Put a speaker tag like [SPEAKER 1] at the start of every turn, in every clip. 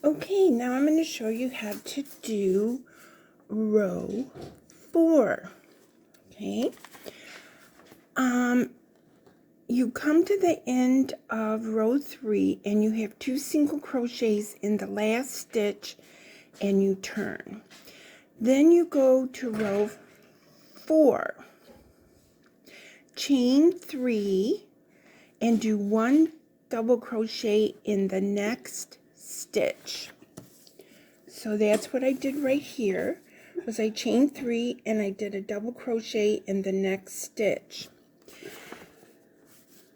[SPEAKER 1] Okay, now I'm going to show you how to do row 4. Okay. You come to the end of row 3 and you have 2 single crochets in the last stitch and you turn. Then you go to row 4. Chain 3 and do 1 double crochet in the next stitch. So that's what I did right here, was I chained 3 and I did a double crochet in the next stitch.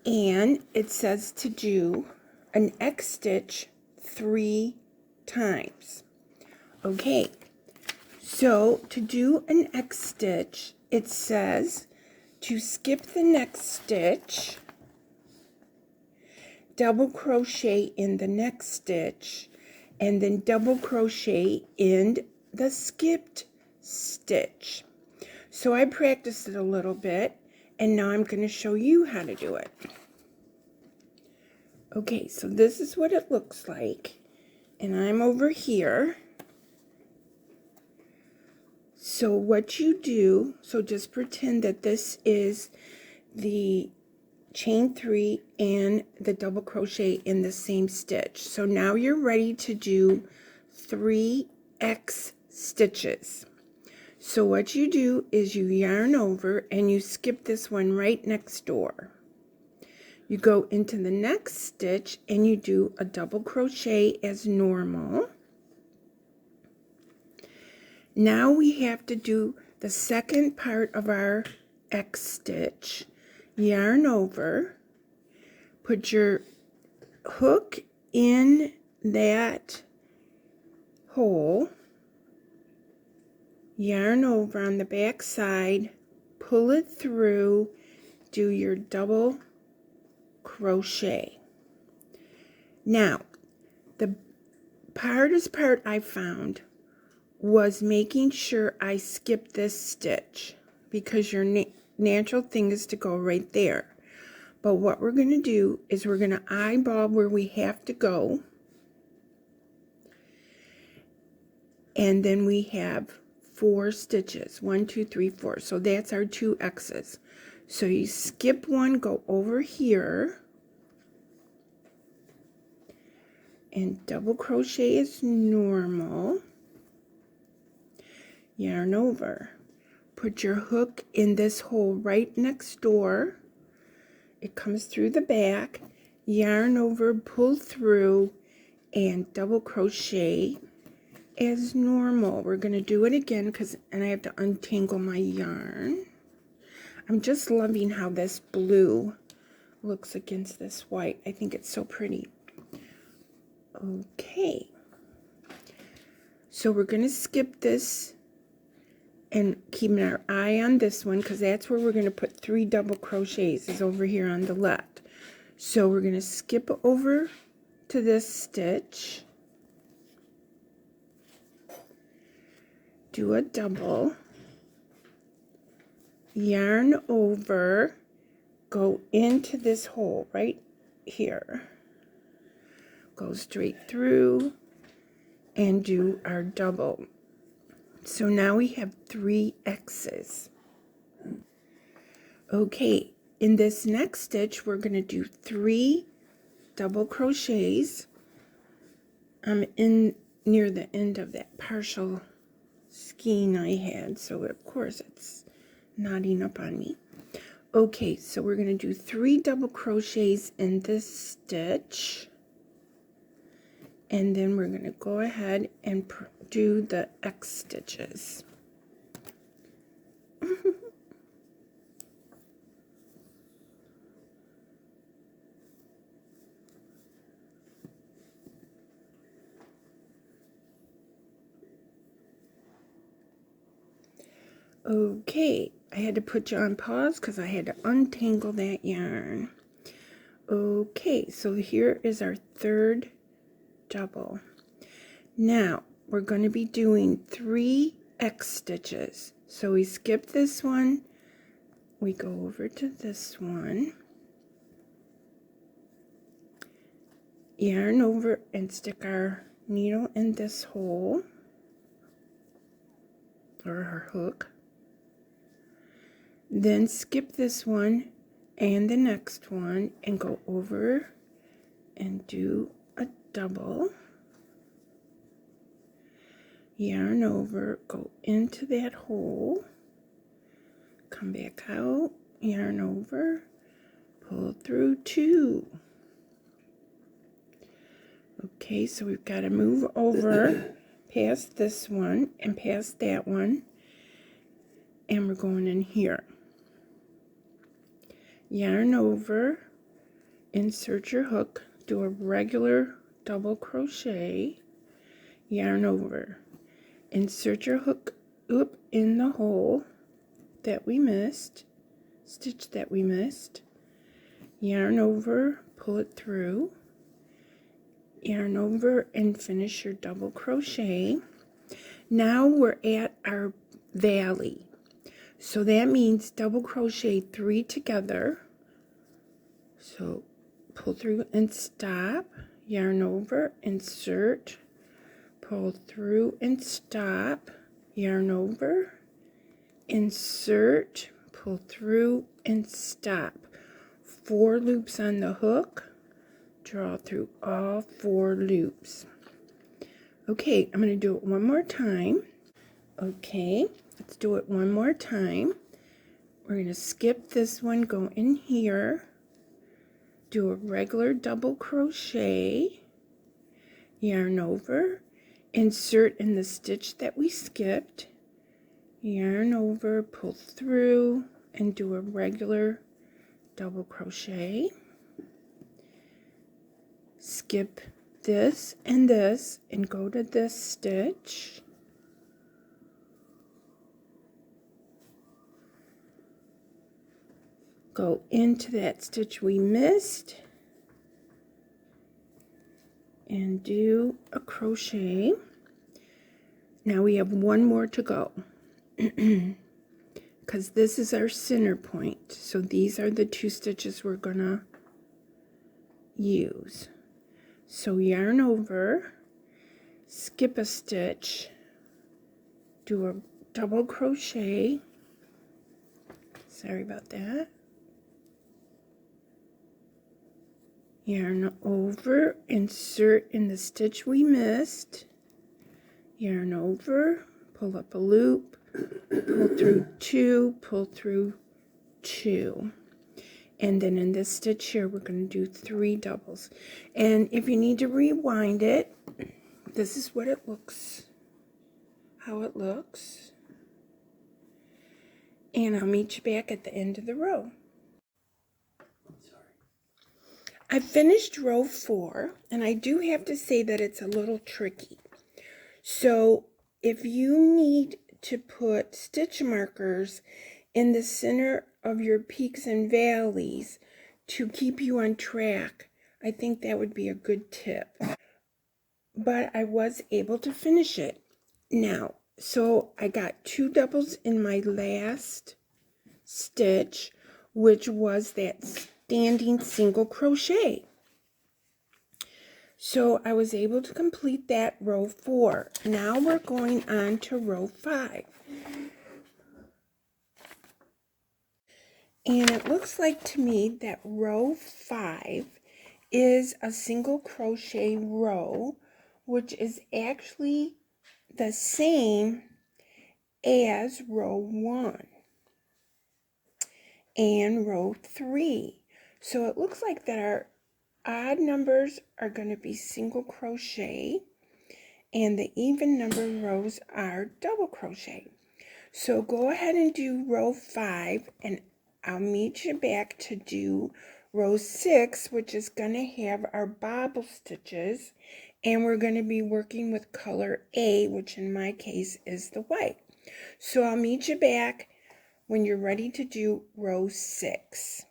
[SPEAKER 1] And it says to do an X stitch 3 times. Okay, so to do an X stitch, it says to skip the next stitch, double crochet in the next stitch, and then double crochet in the skipped stitch. So I practiced it a little bit, and now I'm going to show you how to do it. Okay, so this is what it looks like, and I'm over here. So what you do, so just pretend that this is the chain 3 and the double crochet in the same stitch. So now you're ready to do 3 X stitches. So what you do is you yarn over and you skip this one right next door. You go into the next stitch and you do a double crochet as normal. Now we have to do the second part of our X stitch. Yarn over, put your hook in that hole, yarn over on the back side, pull it through, do your double crochet. Now, the hardest part I found was making sure I skipped this stitch, because your natural thing is to go right there. But what we're going to do is we're going to eyeball where we have to go, and then we have 4 stitches, 1 2 3 4. So that's our 2 X's. So you skip one, go over here and double crochet as normal, yarn over, put your hook in this hole right next door, it comes through the back, yarn over, pull through, and double crochet as normal. We're going to do it again and I have to untangle my yarn. I'm just loving how this blue looks against this white. I think it's so pretty. Okay, so we're going to skip this and keeping our eye on this one, because that's where we're going to put 3 double crochets, is over here on the left. So we're going to skip over to this stitch, do a double, yarn over, go into this hole right here, go straight through and do our double. So now we have 3 X's. Okay, in this next stitch we're going to do 3 double crochets. I'm in near the end of that partial skein I had, so of course it's knotting up on me. Okay, so we're going to do 3 double crochets in this stitch, and then we're going to go ahead and do the X stitches. Okay, I had to put you on pause because I had to untangle that yarn. Okay, so here is our 3rd double. Now we're going to be doing 3 X stitches. So we skip this one, we go over to this one, yarn over and stick our needle in this hole or our hook, then skip this one and the next one and go over and do a double, yarn over, go into that hole, come back out, yarn over, pull through 2. Okay, so we've got to move over past this one and past that one, and we're going in here. Yarn over, insert your hook, do a regular double crochet, yarn over, insert your hook up in the hole that we missed, stitch that we missed, yarn over, pull it through, yarn over and finish your double crochet. Now we're at our valley, so that means double crochet 3 together. So pull through and stop, yarn over, insert, pull through and stop, yarn over, insert, pull through and stop. 4 loops on the hook, draw through all 4 loops. Okay, I'm going to do it one more time. Okay, let's do it one more time. We're going to skip this one, go in here, do a regular double crochet, yarn over, insert in the stitch that we skipped, yarn over, pull through, and do a regular double crochet. Skip this and go to this stitch. Go into that stitch we missed and do a crochet. Now we have one more to go because this is our center point. So these are the 2 stitches we're gonna use. So yarn over, skip a stitch, do a double crochet, sorry about that, yarn over, insert in the stitch we missed, yarn over, pull up a loop, pull through 2, pull through 2. And then in this stitch here, we're going to do 3 doubles. And if you need to rewind it, this is what it looks, how it looks. And I'll meet you back at the end of the row. I finished row 4, and I do have to say that it's a little tricky. So if you need to put stitch markers in the center of your peaks and valleys to keep you on track, I think that would be a good tip. But I was able to finish it. Now, so I got 2 doubles in my last stitch, which was that standing single crochet. So I was able to complete that row 4. Now we're going on to row 5. And it looks like to me that row 5 is a single crochet row, which is actually the same as row 1 and row 3. So it looks like that our odd numbers are going to be single crochet and the even number rows are double crochet. So go ahead and do row 5, and I'll meet you back to do row 6, which is going to have our bobble stitches, and we're going to be working with color A, which in my case is the white. So I'll meet you back when you're ready to do row 6.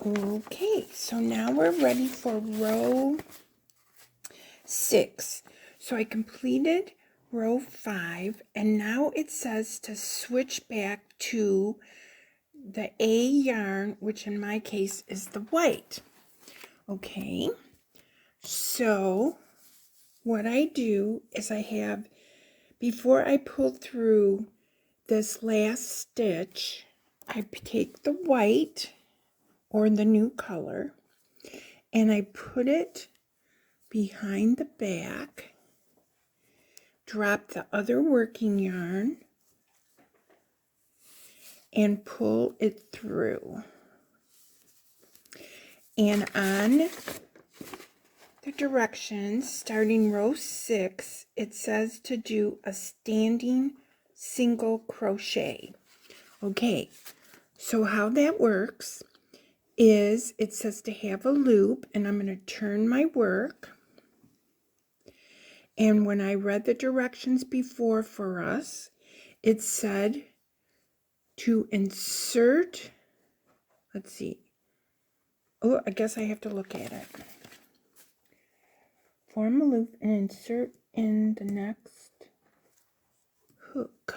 [SPEAKER 1] Okay, so now we're ready for row 6. So I completed row 5, and now it says to switch back to the A yarn, which in my case is the white. Okay, So what I do is I have, before I pull through this last stitch, I take the white or the new color and I put it behind the back, drop the other working yarn, and pull it through. And on the directions, starting row 6, it says to do a standing single crochet. Okay, so how that works is it says to have a loop, and I'm going to turn my work. And when I read the directions before for us, it said to insert, let's see, oh, I guess I have to look at it. Form a loop and insert in the next hook.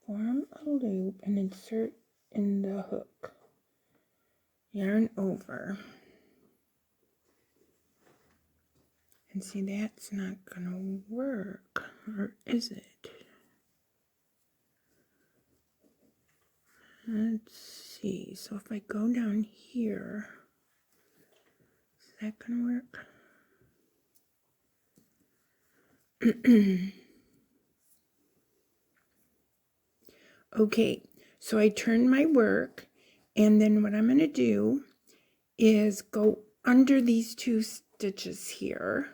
[SPEAKER 1] Form a loop and insert in the hook. Yarn over. And see, that's not gonna work, or is it? Let's see, so if I go down here, is that gonna work? Okay, so I turn my work, and then what I'm gonna do is go under these 2 stitches here,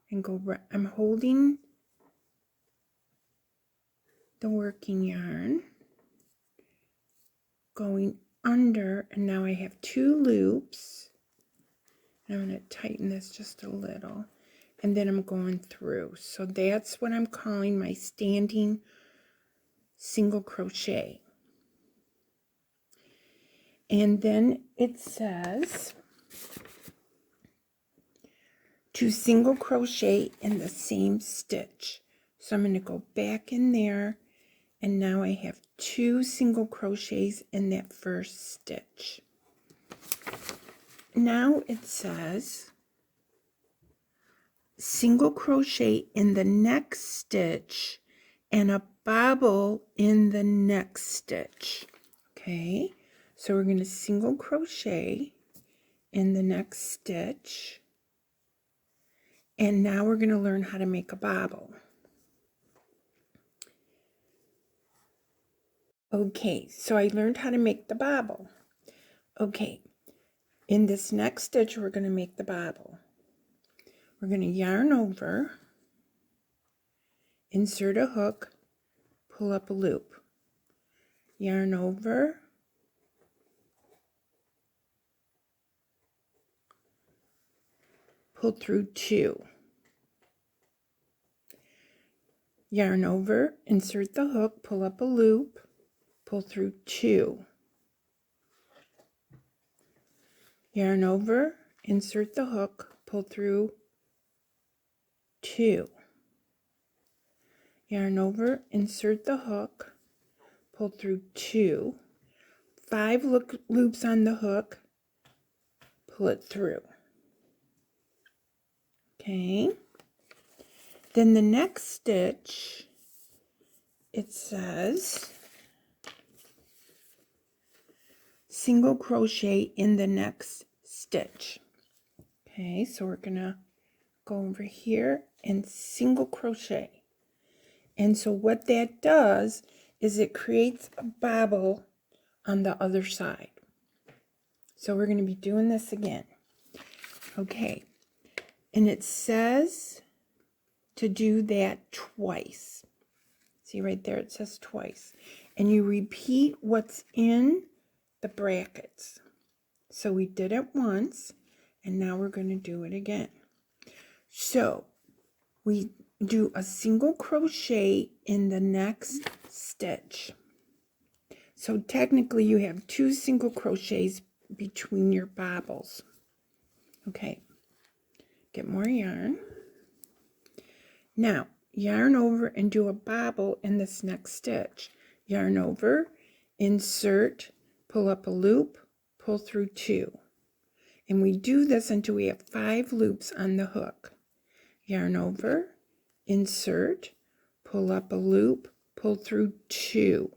[SPEAKER 1] and go, I'm holding the working yarn, going under, and now I have 2 loops. And I'm going to tighten this just a little, and then I'm going through. So that's what I'm calling my standing single crochet. And then it says to single crochet in the same stitch. So I'm going to go back in there, and now I have 2 single crochets in that first stitch. Now it says single crochet in the next stitch and a bobble in the next stitch. Okay, so we're going to single crochet in the next stitch, and now we're going to learn how to make a bobble. Okay, so I learned how to make the bobble. Okay, in this next stitch we're going to make the bobble. We're going to yarn over, insert a hook, pull up a loop, yarn over, pull through 2, yarn over, insert the hook, pull up a loop, pull through 2, yarn over, insert the hook, pull through 2, yarn over, insert the hook, pull through 2, 5 loops on the hook, pull it through. Okay, then the next stitch, it says single crochet in the next stitch. Okay, so we're gonna go over here and single crochet. And so what that does is it creates a bobble on the other side. So we're going to be doing this again. Okay, and it says to do that twice. See right there, it says twice. And you repeat what's in the brackets. So we did it once, and now we're going to do it again. So we do a single crochet in the next stitch. So technically you have 2 single crochets between your bobbles. Okay, get more yarn. Now yarn over and do a bobble in this next stitch. Yarn over, insert, pull up a loop, pull through 2. And we do this until we have 5 loops on the hook. Yarn over, insert, pull up a loop, pull through 2.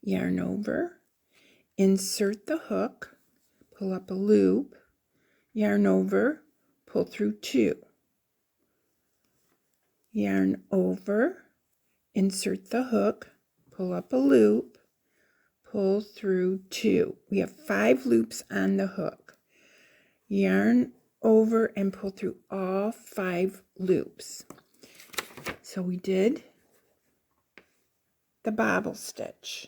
[SPEAKER 1] Yarn over, insert the hook, pull up a loop, yarn over, pull through 2. Yarn over, insert the hook, pull up a loop, pull through 2. We have 5 loops on the hook. Yarn over and pull through all 5 loops. So we did the bobble stitch.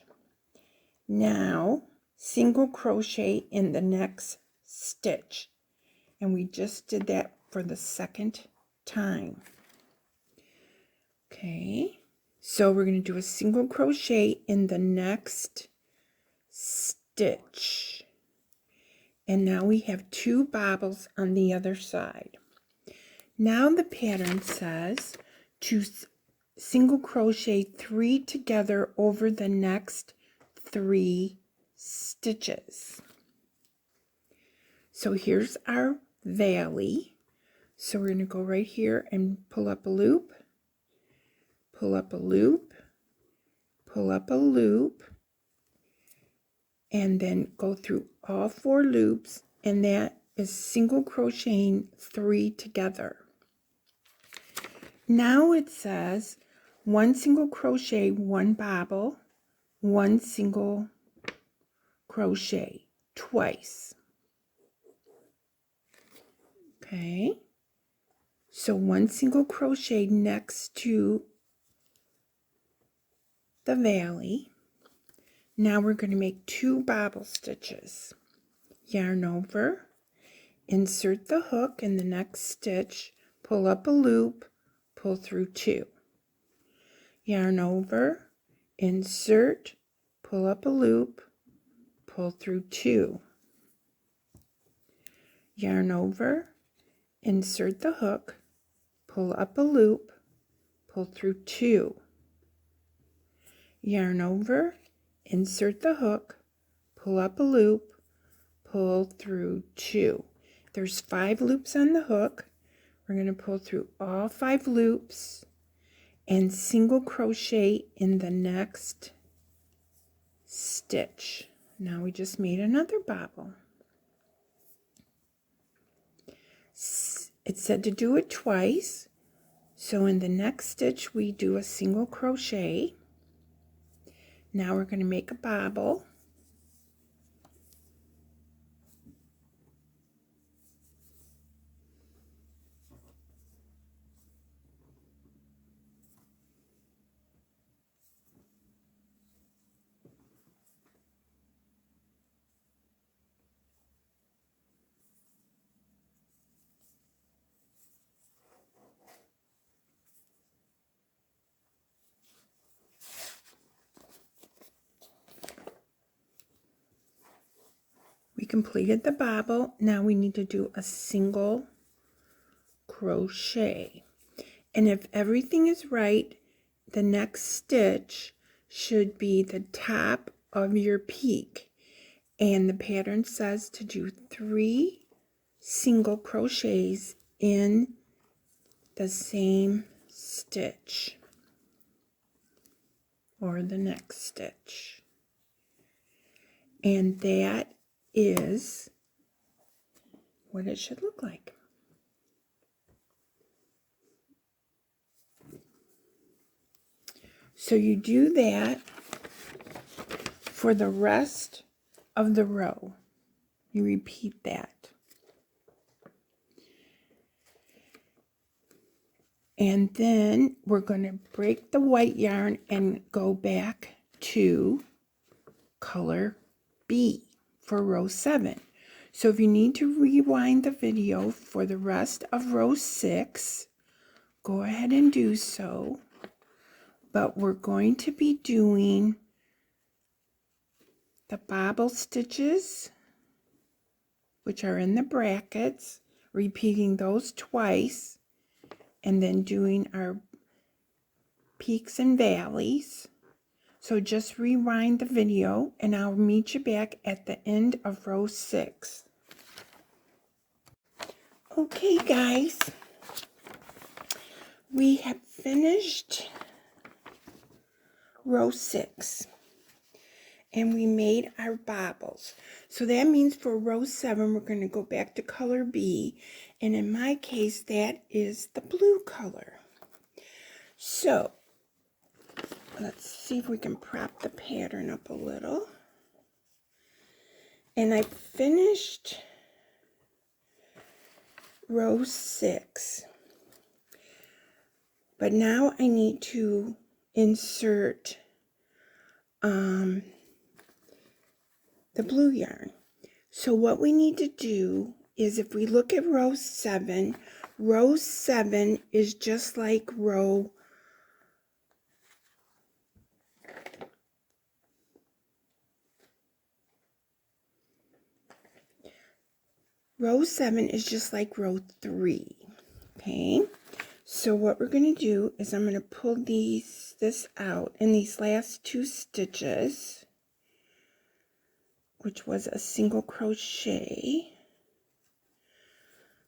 [SPEAKER 1] Now single crochet in the next stitch, and we just did that for the second time. Okay, so we're going to do a single crochet in the next stitch, and now we have 2 bobbles on the other side. Now the pattern says to single crochet 3 together over the next 3 stitches. So here's our valley. So we're going to go right here and pull up a loop, pull up a loop, pull up a loop, and then go through all 4 loops, and that is single crocheting 3 together. Now it says 1 single crochet, 1 bobble, 1 single crochet twice. Okay, so 1 single crochet next to the valley. Now we're going to make 2 bobble stitches. Yarn over, insert the hook in the next stitch, pull up a loop, pull through 2. Yarn over, insert, pull up a loop, pull through 2. Yarn over, insert the hook, pull up a loop, pull through 2. Yarn over, insert the hook, pull up a loop, pull through 2. There's 5 loops on the hook. We're going to pull through all 5 loops and single crochet in the next stitch. Now we just made another bobble. It said to do it twice, so in the next stitch we do a single crochet. Now we're going to make a bobble. We completed the bobble. Now we need to do a single crochet. And if everything is right, the next stitch should be the top of your peak. And the pattern says to do 3 single crochets in the same stitch or the next stitch. And that is what it should look like. So you do that for the rest of the row. You repeat that. And then we're going to break the white yarn and go back to color B for row 7. So if you need to rewind the video for the rest of row 6, go ahead and do so. But we're going to be doing the bobble stitches, which are in the brackets, repeating those twice, and then doing our peaks and valleys. So just rewind the video and I'll meet you back at the end of row 6. Okay guys, we have finished row 6 and we made our bobbles. So that means for row 7 we're going to go back to color B, and in my case that is the blue color. So let's see if we can prop the pattern up a little. And I finished row 6. But now I need to insert the blue yarn. So what we need to do is, if we look at row 7 is just like row 3. Okay, so what we're going to do is I'm going to pull this out in these last 2 stitches, which was a single crochet.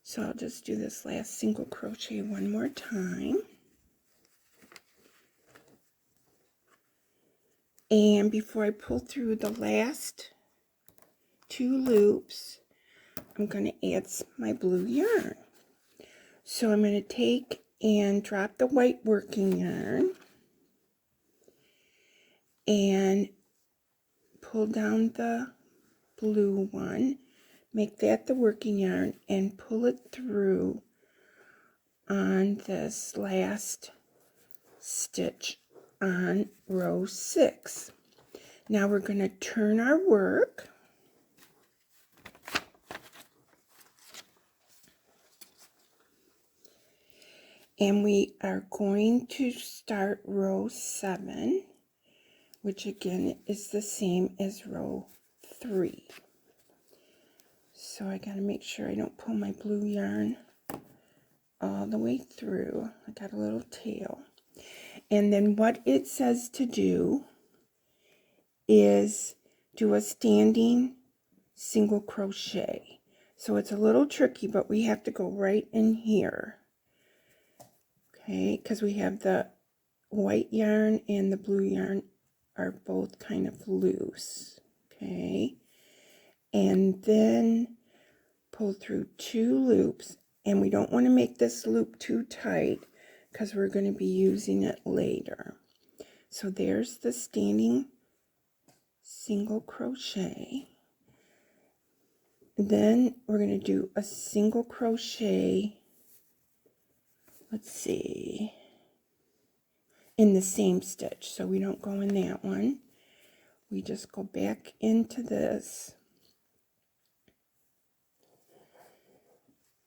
[SPEAKER 1] So I'll just do this last single crochet one more time. And before I pull through the last 2 loops, I'm going to add my blue yarn. So I'm going to take and drop the white working yarn and pull down the blue one, make that the working yarn, and pull it through on this last stitch on row 6. Now we're going to turn our work. And we are going to start row 7, which again is the same as row 3. So I got to make sure I don't pull my blue yarn all the way through. I got a little tail. And then what it says to do is do a standing single crochet. So it's a little tricky, but we have to go right in here. Okay, because we have the white yarn and the blue yarn are both kind of loose. Okay, and then pull through 2 loops, and we don't want to make this loop too tight because we're going to be using it later. So there's the standing single crochet. Then we're going to do a single crochet, let's see, in the same stitch. So we don't go in that one. We just go back into this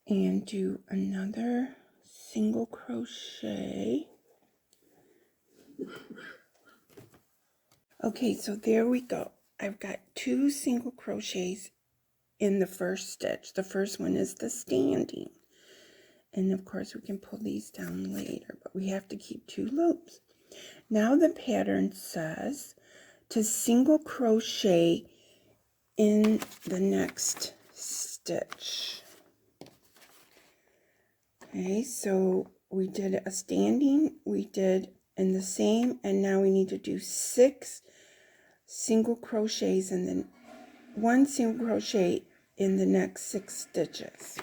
[SPEAKER 1] and do another single crochet. Okay, so there we go. I've got 2 single crochets in the first stitch. The first one is the standing. And of course we can pull these down later, but we have to keep 2 loops. Now the pattern says to single crochet in the next stitch. Okay, so we did a standing, we did in the same, and now we need to do 6 single crochets and then 1 single crochet in the next 6 stitches.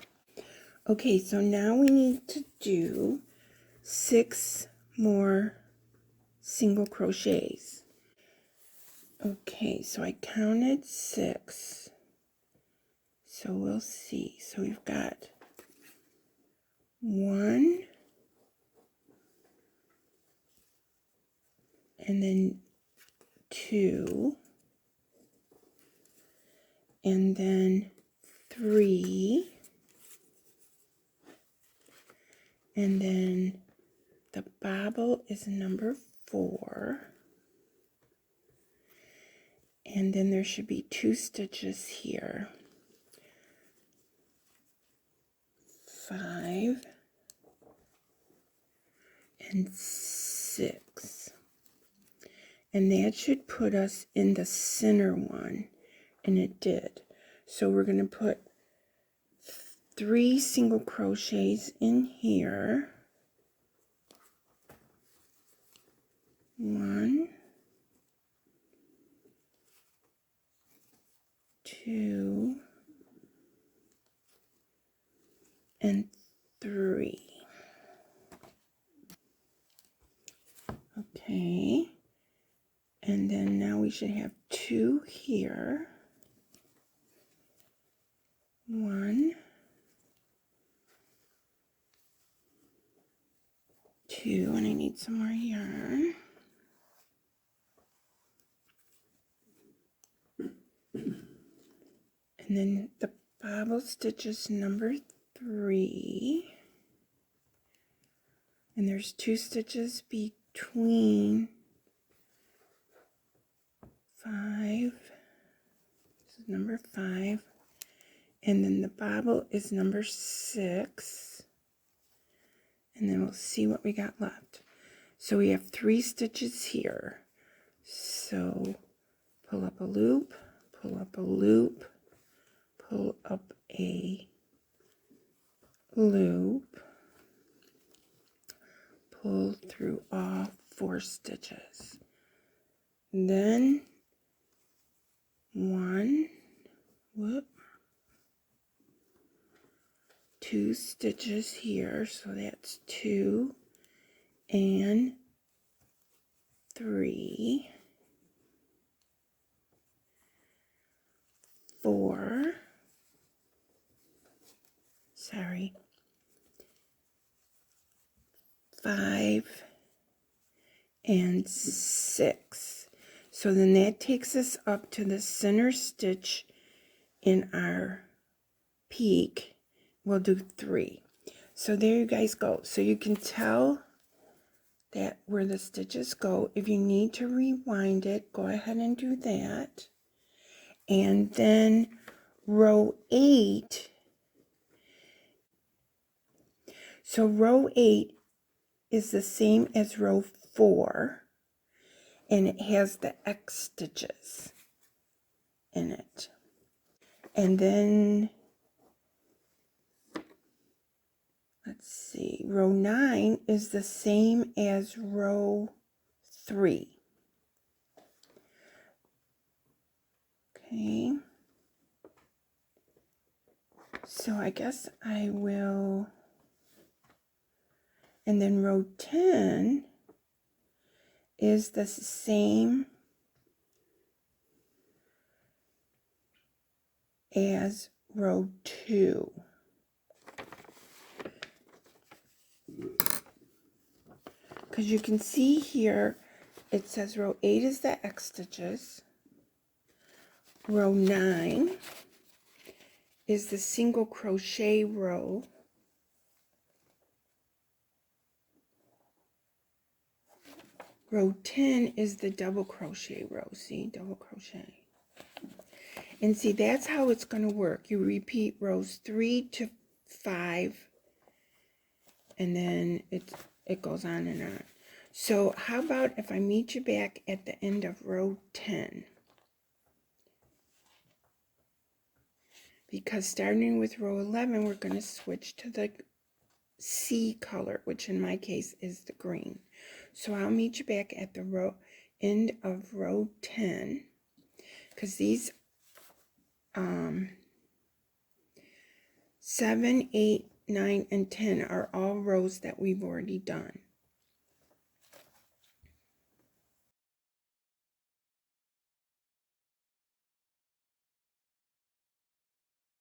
[SPEAKER 1] Okay, so now we need to do 6 more single crochets. Okay, so I counted 6. So we'll see. So we've got 1, and then 2, and then 3, and then the bobble is number 4, and then there should be 2 stitches here, 5 and 6, and that should put us in the center one, and it did. So we're going to put 3 single crochets in here. 1, 2, and 3. Okay, and then now we should have 2 here. 1, 2, and I need some more yarn. And then the bobble stitches number 3. And there's 2 stitches between 5. This is number 5. And then the bobble is number 6. And then we'll see what we got left. So we have 3 stitches here. So pull up a loop, pull up a loop, pull up a loop, pull through all 4 stitches. Then 1, 2 stitches here, so that's 2 and 3, 4, sorry, 5 and 6. So then that takes us up to the center stitch in our peak. We'll do 3. So there you guys go. So you can tell that where the stitches go. If you need to rewind it, go ahead and do that. And then row 8. So row 8 is the same as row 4, and it has the X stitches in it. And then let's see, row 9 is the same as row 3. Okay. So I guess I will, and then row 10 is the same as row 2. Because you can see here, it says row 8 is the X stitches. Row 9 is the single crochet row. Row 10 is the double crochet row. See, double crochet. And see, that's how it's going to work. You repeat rows 3 to 5, and then it goes on and on. So how about if I meet you back at the end of row 10? Because starting with row 11, we're going to switch to the C color, which in my case is the green. So I'll meet you back at the end of row 10, because these 7, 8, 9, and 10 are all rows that we've already done.